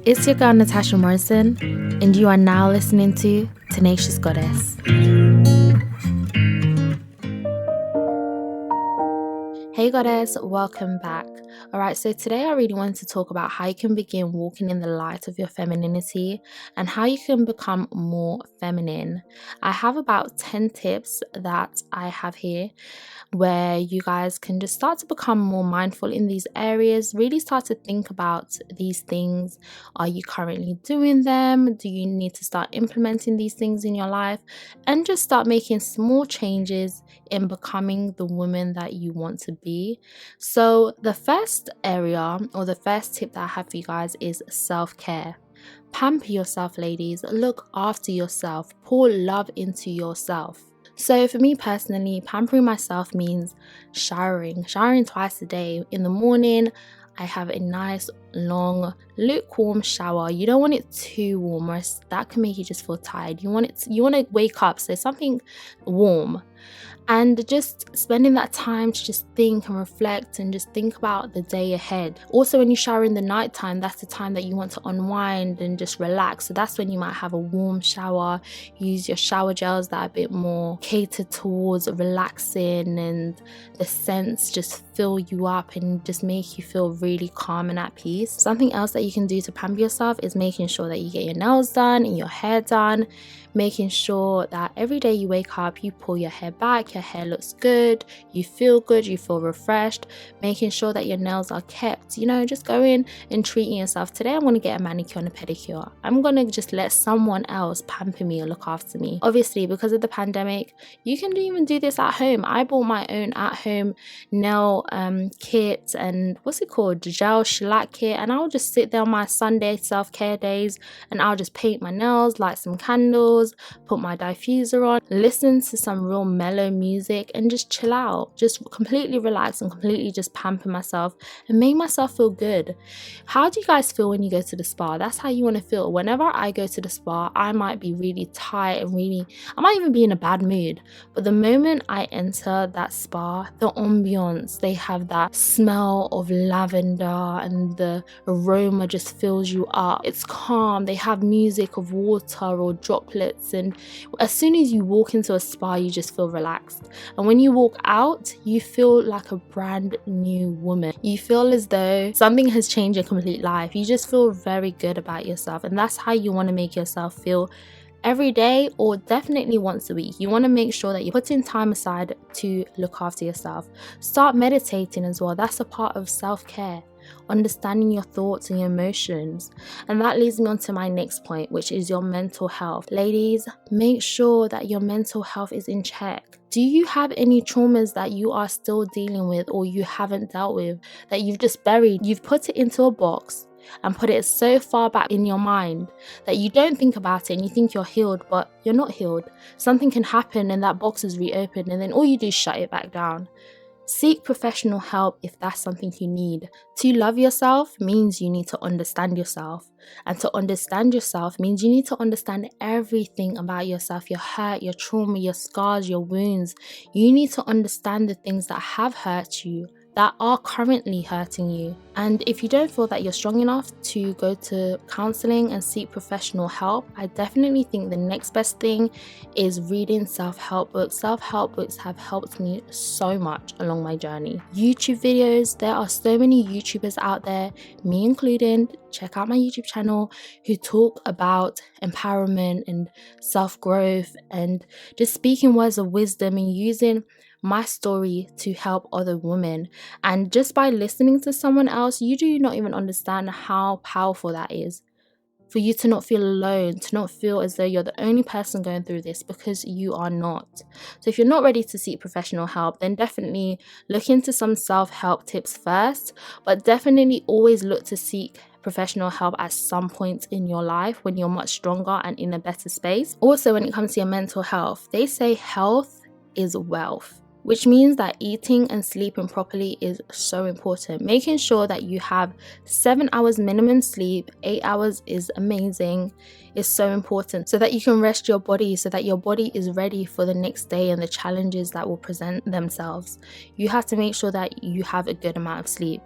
It's your girl Natasha Morrison, and you are now listening to Tenacious Goddess. Hey goddess, welcome back. Alright, so today I really wanted to talk about how you can begin walking in the light of your femininity and how you can become more feminine. I have about 10 tips that I have here where you guys can just start to become more mindful in these areas, really start to think about these things. Are you currently doing them? Do you need to start implementing these things in your life? And just start making small changes in becoming the woman that you want to be. So the first area or the first tip that I have for you guys is self-care. Pamper yourself, ladies. Look after yourself. Pour love into yourself. So for me personally, pampering myself means showering twice a day. In the morning, I have a nice long lukewarm shower. You don't want it too warm, or that can make you just feel tired. You want to wake up, so something warm. And just spending that time to just think and reflect and just think about the day ahead. Also, when you shower in the nighttime, that's the time that you want to unwind and just relax. So that's when you might have a warm shower, use your shower gels that are a bit more catered towards relaxing, and the scents just fill you up and just make you feel really calm and at peace. Something else that you can do to pamper yourself is making sure that you get your nails done and your hair done. Making sure that every day you wake up, you pull your hair back, your hair looks good, you feel refreshed. Making sure that your nails are kept, just going and treating yourself. Today I'm going to get a manicure and a pedicure. I'm going to just let someone else pamper me or look after me. Obviously, because of the pandemic, you can even do this at home. I bought my own at-home nail kit and gel shellac kit, and I'll just sit there on my Sunday self-care days and I'll just paint my nails, light some candles, put my diffuser on, listen to some real mellow music and just chill out, just completely relax and completely just pamper myself and make myself feel good. How do you guys feel when you go to the spa? That's how you want to feel. Whenever I go to the spa, I might be really tired and I might even be in a bad mood, but the moment I enter that spa, the ambiance, they have that smell of lavender and the aroma just fills you up. It's calm. They have music of water or droplets, and as soon as you walk into a spa, you just feel relaxed. And when you walk out, you feel like a brand new woman. You feel as though something has changed your complete life. You just feel very good about yourself, and that's how you want to make yourself feel every day, or definitely once a week. You want to make sure that you're putting time aside to look after yourself. Start meditating as well. That's a part of self-care. Understanding your thoughts and your emotions. And that leads me on to my next point, which is your mental health. Ladies, make sure that your mental health is in check. Do you have any traumas that you are still dealing with or you haven't dealt with, that you've just buried? You've put it into a box and put it so far back in your mind that you don't think about it and you think you're healed, but you're not healed. Something can happen and that box is reopened, and then all you do is shut it back down. Seek professional help if that's something you need. To love yourself means you need to understand yourself. And to understand yourself means you need to understand everything about yourself, your hurt, your trauma, your scars, your wounds. You need to understand the things that have hurt you, that are currently hurting you. And if you don't feel that you're strong enough to go to counseling and seek professional help, I definitely think the next best thing is reading self-help books. Self-help books have helped me so much along my journey. YouTube videos, there are so many YouTubers out there, me included. Check out my YouTube channel, who talk about empowerment and self-growth and just speaking words of wisdom and using my story to help other women. And just by listening to someone else, you do not even understand how powerful that is. For you to not feel alone, to not feel as though you're the only person going through this, because you are not. So if you're not ready to seek professional help, then definitely look into some self-help tips first, but definitely always look to seek professional help at some point in your life when you're much stronger and in a better space. Also, when it comes to your mental health, they say health is wealth. which means that eating and sleeping properly is so important. Making sure that you have 7 hours minimum sleep, 8 hours is amazing, is so important, so that you can rest your body, so that your body is ready for the next day and the challenges that will present themselves. You have to make sure that you have a good amount of sleep.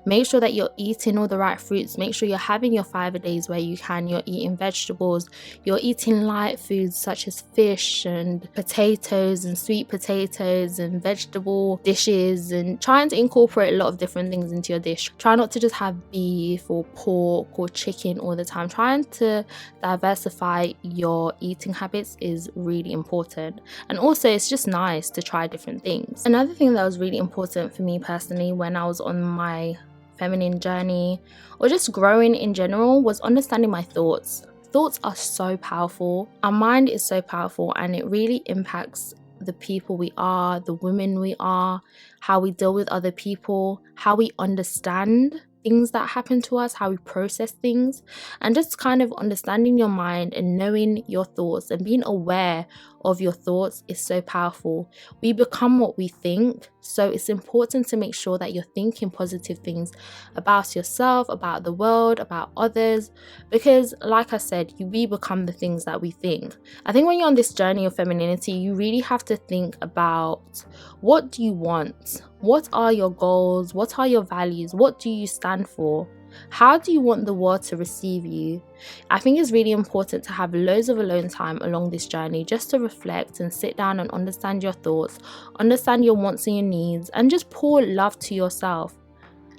Make sure that you're eating all the right fruits. Make sure you're having your fiber days where you can. You're eating vegetables. You're eating light foods such as fish and potatoes and sweet potatoes and vegetable dishes, and trying to incorporate a lot of different things into your dish. Try not to just have beef or pork or chicken all the time. Trying to diversify your eating habits is really important. And also, it's just nice to try different things. Another thing that was really important for me personally when I was on my feminine journey, or just growing in general, was understanding my thoughts. Thoughts are so powerful. Our mind is so powerful, and it really impacts the people we are, the women we are, how we deal with other people, how we understand things that happen to us, how we process things, and just kind of understanding your mind and knowing your thoughts and being aware of your thoughts is so powerful. We become what we think, so it's important to make sure that you're thinking positive things about yourself, about the world, about others, because like I said, we become the things that we think. I think when you're on this journey of femininity, you really have to think about, what do you want? What are your goals? What are your values? What do you stand for? How do you want the world to receive you? I think it's really important to have loads of alone time along this journey, just to reflect and sit down and understand your thoughts, understand your wants and your needs, and just pour love to yourself.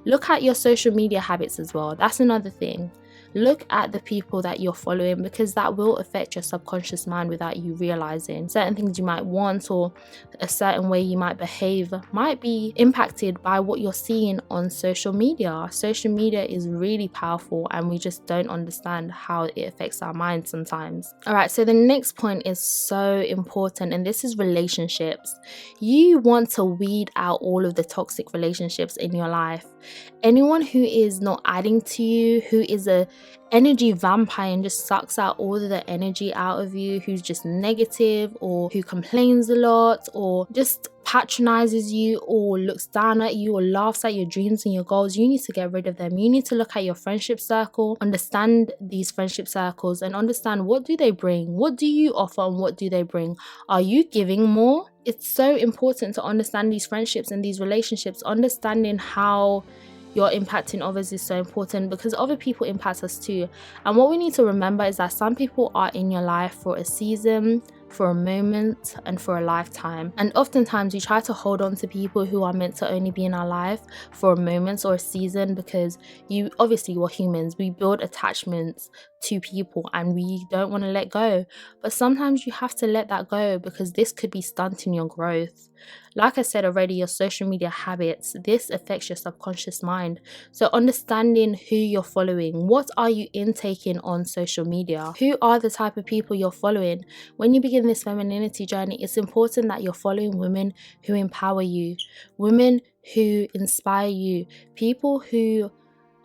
Look at your social media habits as well. That's another thing. Look at the people that you're following, because that will affect your subconscious mind without you realizing. Certain things you might want, or a certain way you might behave, might be impacted by what you're seeing on social media. Social media is really powerful, and we just don't understand how it affects our minds sometimes. Alright, so the next point is so important, and this is relationships. You want to weed out all of the toxic relationships in your life. Anyone who is not adding to you, who is a energy vampire and just sucks out all of the energy out of you, who's just negative, or who complains a lot, or just patronizes you, or looks down at you, or laughs at your dreams and your goals, you need to get rid of them. You need to look at your friendship circle, understand these friendship circles, and understand, what do they bring? What do you offer, and what do they bring? Are you giving more? It's so important to understand these friendships and these relationships. Understanding how you're impacting others is so important, because other people impact us too. And what we need to remember is that some people are in your life for a season, for a moment, and for a lifetime. And oftentimes we try to hold on to people who are meant to only be in our life for a moment or a season, because we're humans, we build attachments to people and we don't want to let go. But sometimes you have to let that go, because this could be stunting your growth. Like I said already, your social media habits, this affects your subconscious mind. So understanding who you're following, what are you intaking on social media? Who are the type of people you're following? When you begin this femininity journey, it's important that you're following women who empower you, women who inspire you, people who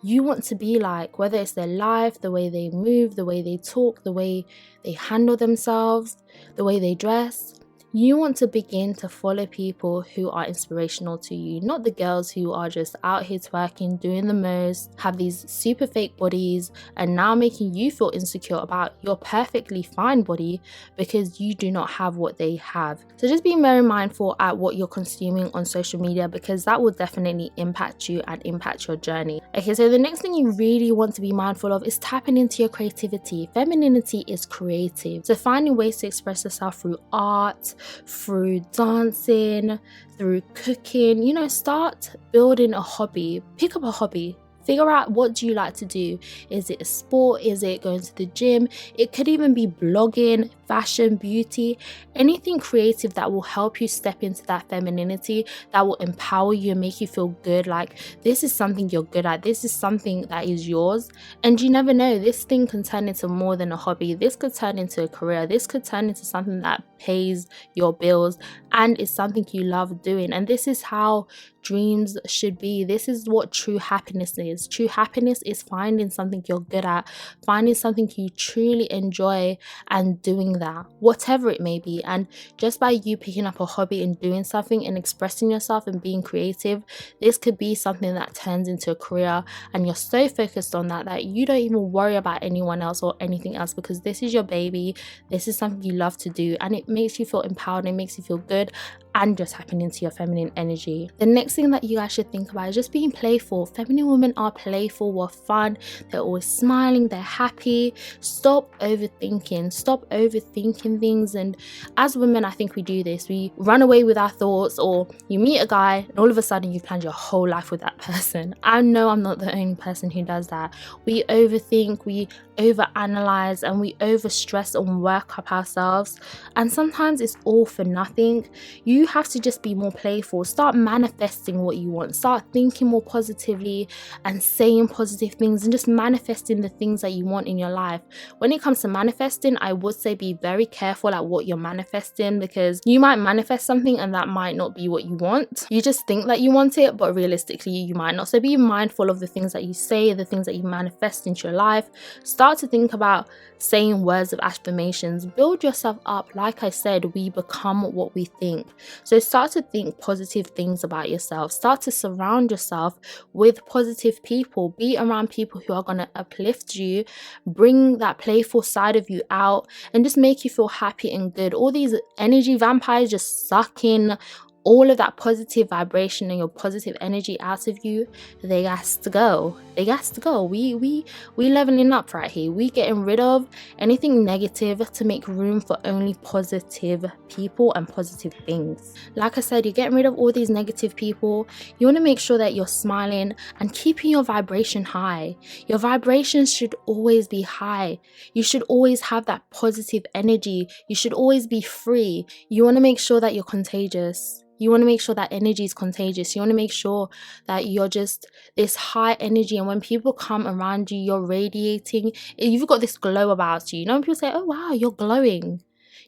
you want to be like, whether it's their life, the way they move, the way they talk, the way they handle themselves, the way they dress. You want to begin to follow people who are inspirational to you, not the girls who are just out here twerking, doing the most, have these super fake bodies, and now making you feel insecure about your perfectly fine body because you do not have what they have. So just be very mindful at what you're consuming on social media, because that will definitely impact you and impact your journey. Okay, so the next thing you really want to be mindful of is tapping into your creativity. Femininity is creative. So finding ways to express yourself through art, through dancing, through cooking, start building a hobby. Pick up a hobby. Figure out, what do you like to do? Is it a sport? Is it going to the gym? It could even be blogging, fashion, beauty, anything creative that will help you step into that femininity, that will empower you and make you feel good. Like, this is something you're good at. This is something that is yours. And you never know, this thing can turn into more than a hobby. This could turn into a career. This could turn into something that pays your bills and is something you love doing. And this is how dreams should be. This is what true happiness is. True happiness is finding something you're good at, finding something you truly enjoy and doing that, whatever it may be. And just by you picking up a hobby and doing something and expressing yourself and being creative, this could be something that turns into a career, and you're so focused on that you don't even worry about anyone else or anything else, because this is your baby, this is something you love to do, and it makes you feel empowered, it makes you feel good, and just tapping into your feminine energy. The next thing that you guys should think about is just being playful. Feminine women are playful, we're fun, they're always smiling, they're happy. Stop overthinking things. And as women, I think we do this. We run away with our thoughts, or you meet a guy and all of a sudden you've planned your whole life with that person. I know I'm not the only person who does that. We overthink, we overanalyze, and we overstress and work up ourselves, and sometimes it's all for nothing. You have to just be more playful. Start manifesting what you want. Start thinking more positively and saying positive things, and just manifesting the things that you want in your life. When it comes to manifesting, I would say be very careful at what you're manifesting, because you might manifest something and that might not be what you want. You just think that you want it, but realistically you might not. So be mindful of the things that you say, the things that you manifest into your life. Start to think about saying words of affirmations. Build yourself up. Like I said, we become what we think. So start to think positive things about yourself. Start to surround yourself with positive people. Be around people who are going to uplift you, bring that playful side of you out, and just make you feel happy and good. All these energy vampires just suck in all of that positive vibration and your positive energy out of you. They got to go. We leveling up right here. We getting rid of anything negative to make room for only positive people and positive things. Like I said, you're getting rid of all these negative people. You want to make sure that you're smiling and keeping your vibration high. Your vibration should always be high. You should always have that positive energy. You should always be free. You want to make sure that you're contagious. You want to make sure that energy is contagious. You want to make sure that you're just this high energy, and when people come around you, you're radiating. You've got this glow about you. You know, when people say, oh wow, you're glowing.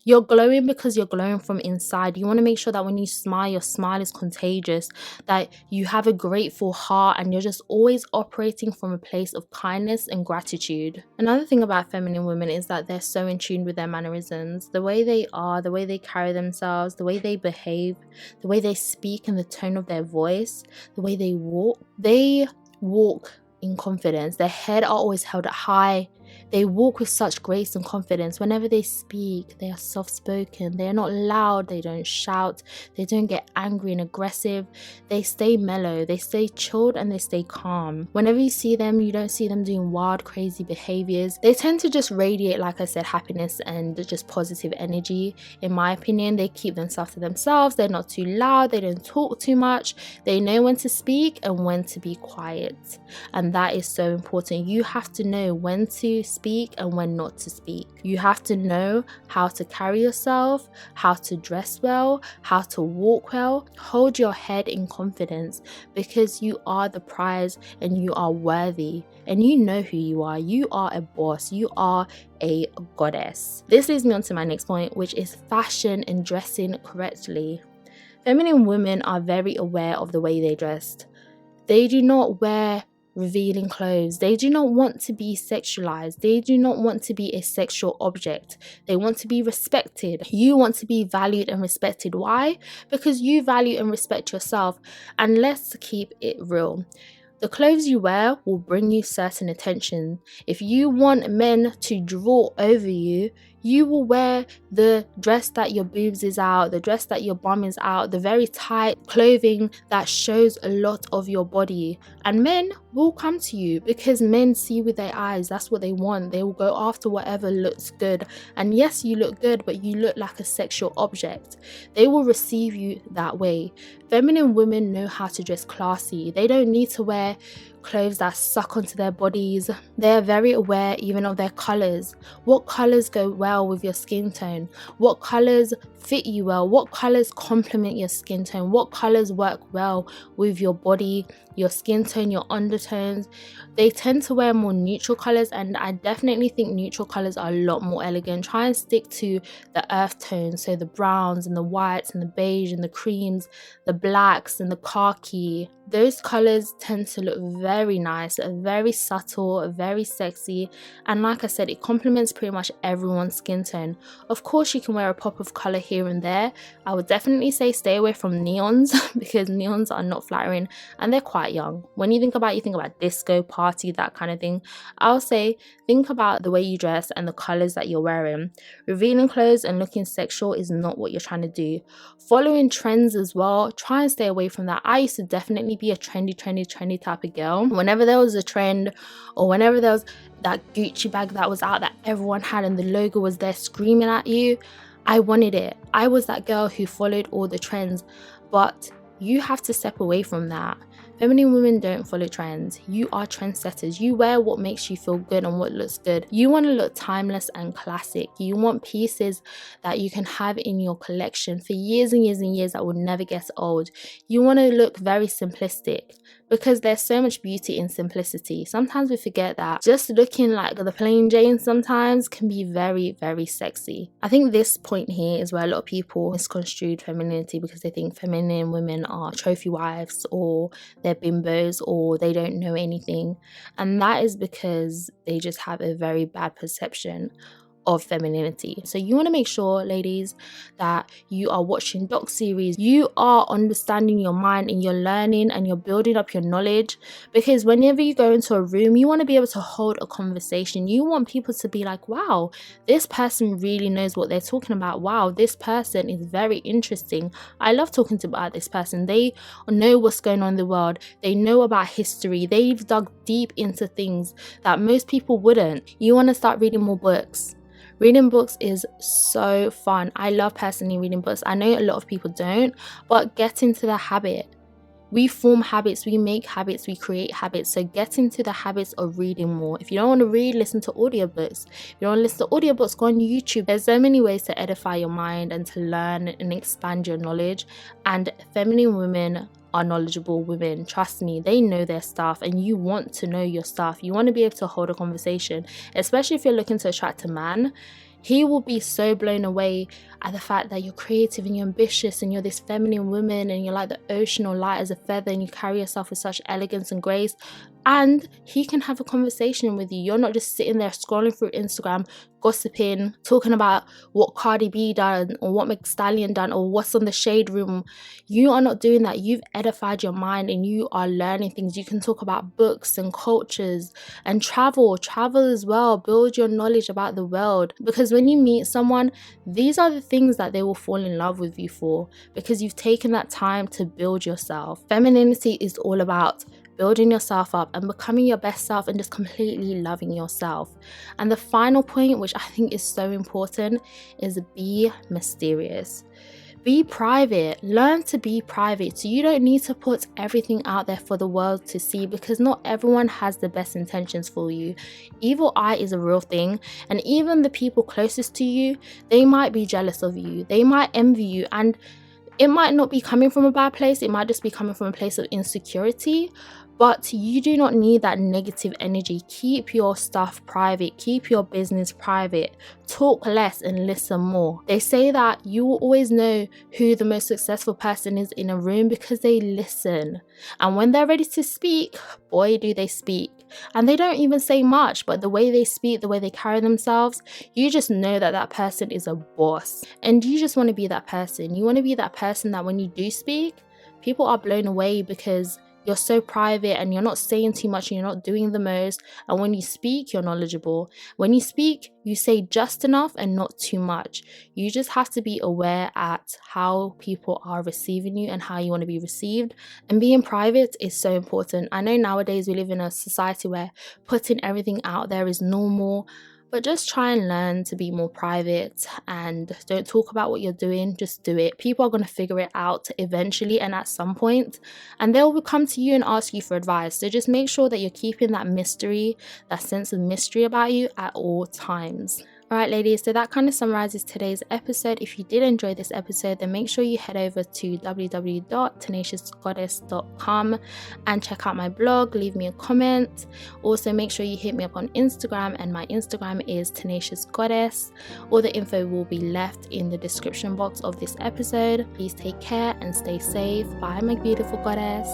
You're glowing because you're glowing from inside. You want to make sure that when you smile, your smile is contagious, that you have a grateful heart, and you're just always operating from a place of kindness and gratitude. Another thing about feminine women is that they're so in tune with their mannerisms, the way they are, the way they carry themselves, the way they behave, the way they speak, and the tone of their voice, the way they walk. They walk in confidence. Their head are always held up high. They walk with such grace and confidence. Whenever they speak, they are soft-spoken. They are not loud. They don't shout. They don't get angry and aggressive. They stay mellow. They stay chilled, and they stay calm. Whenever you see them, you don't see them doing wild, crazy behaviors. They tend to just radiate, like I said, happiness and just positive energy. In my opinion, they keep themselves to themselves. They're not too loud. They don't talk too much. They know when to speak and when to be quiet. And that is so important. You have to know when to speak and when not to speak. You have to know how to carry yourself, how to dress well, how to walk well. Hold your head in confidence, because you are the prize and you are worthy, and you know who you are. You are a boss. You are a goddess. This leads me on to my next point, which is fashion and dressing correctly. Feminine women are very aware of the way they dress. They do not wear revealing clothes. They do not want to be sexualized. They do not want to be a sexual object. They want to be respected. You want to be valued and respected. Why? Because you value and respect yourself. And let's keep it real. The clothes you wear will bring you certain attention. If you want men to draw over you, you will wear the dress that your boobs is out, the dress that your bum is out, the very tight clothing that shows a lot of your body. And men will come to you because men see with their eyes. That's what they want. They will go after whatever looks good. And yes, you look good, but you look like a sexual object. They will receive you that way. Feminine women know how to dress classy. They don't need to wear clothes that suck onto their bodies. They are very aware even of their colors. What colors go well with your skin tone? What colors fit you well? What colors complement your skin tone? What colors work well with your body, your skin tone, your undertones? They tend to wear more neutral colors, and I definitely think neutral colors are a lot more elegant. Try and stick to the earth tones, so the browns and the whites and the beige and the creams, the blacks and the khaki. Those colors tend to look very nice, very subtle, very sexy, and like I said, it complements pretty much everyone's skin tone. Of course, you can wear a pop of color here and there. I would definitely say stay away from neons because neons are not flattering and they're quite young. When you think about disco, party, that kind of thing. I'll say think about the way you dress and the colors that you're wearing. Revealing clothes and looking sexual is not what you're trying to do. Following trends as well, try and stay away from that. I used to definitely be a trendy type of girl. Whenever there was a trend, or whenever there was that Gucci bag that was out that everyone had and the logo was there screaming at you, I wanted it. I was that girl who followed all the trends, but you have to step away from that. Feminine women don't follow trends. You are trendsetters. You wear what makes you feel good and what looks good. You want to look timeless and classic. You want pieces that you can have in your collection for years and years and years that will never get old. You want to look very simplistic because there's so much beauty in simplicity. Sometimes we forget that just looking like the plain Jane sometimes can be very, very sexy. I think this point here is where a lot of people misconstrued femininity because they think feminine women are trophy wives, or they're bimbos, or they don't know anything, and that is because they just have a very bad perception of femininity. So you want to make sure, ladies, that you are watching doc series, you are understanding your mind and you're learning and you're building up your knowledge, because whenever you go into a room, you want to be able to hold a conversation. You want people to be like, wow, this person really knows what they're talking about. Wow, this person is very interesting. I love talking about this person. They know what's going on in the world. They know about history. They've dug deep into things that most people wouldn't. You want to start reading more books. Reading books is so fun. I love personally reading books. I know a lot of people don't, but get into the habit. We form habits, we make habits, we create habits. So get into the habits of reading more. If you don't want to read, listen to audiobooks. If you don't want to listen to audiobooks, go on YouTube. There's so many ways to edify your mind and to learn and expand your knowledge. And feminine women are knowledgeable women. Trust me, they know their stuff, and you want to know your stuff. You want to be able to hold a conversation, especially if you're looking to attract a man. He will be so blown away at the fact that you're creative and you're ambitious and you're this feminine woman and you're like the ocean or light as a feather and you carry yourself with such elegance and grace. And he can have a conversation with you. You're not just sitting there scrolling through Instagram, gossiping, talking about what Cardi B done or what McStallion done or what's on the Shade Room. You are not doing that. You've edified your mind and you are learning things. You can talk about books and cultures and travel as well. Build your knowledge about the world, because when you meet someone, these are the things that they will fall in love with you for, because you've taken that time to build yourself. Femininity is all about building yourself up and becoming your best self and just completely loving yourself. And the final point, which I think is so important, is be mysterious. Be private. Learn to be private. So you don't need to put everything out there for the world to see, because not everyone has the best intentions for you. Evil eye is a real thing, and even the people closest to you, they might be jealous of you. They might envy you, and it might not be coming from a bad place. It might just be coming from a place of insecurity. But you do not need that negative energy. Keep your stuff private. Keep your business private. Talk less and listen more. They say that you will always know who the most successful person is in a room because they listen. And when they're ready to speak, boy, do they speak. And they don't even say much, but the way they speak, the way they carry themselves, you just know that that person is a boss. And you just want to be that person. You want to be that person that when you do speak, people are blown away because you're so private and you're not saying too much and you're not doing the most. And when you speak, you're knowledgeable. When you speak, you say just enough and not too much. You just have to be aware at how people are receiving you and how you want to be received. And being private is so important. I know nowadays we live in a society where putting everything out there is normal, But just try and learn to be more private and don't talk about what you're doing, just do it. People are going to figure it out eventually and at some point, and they'll come to you and ask you for advice. So just make sure that you're keeping that mystery, that sense of mystery about you at all times. Alright ladies, so that kind of summarizes today's episode. If you did enjoy this episode, then make sure you head over to www.tenaciousgoddess.com and check out my blog, leave me a comment. Also make sure you hit me up on Instagram, and my Instagram is Tenacious Goddess. All the info will be left in the description box of this episode. Please take care and stay safe. Bye my beautiful goddess.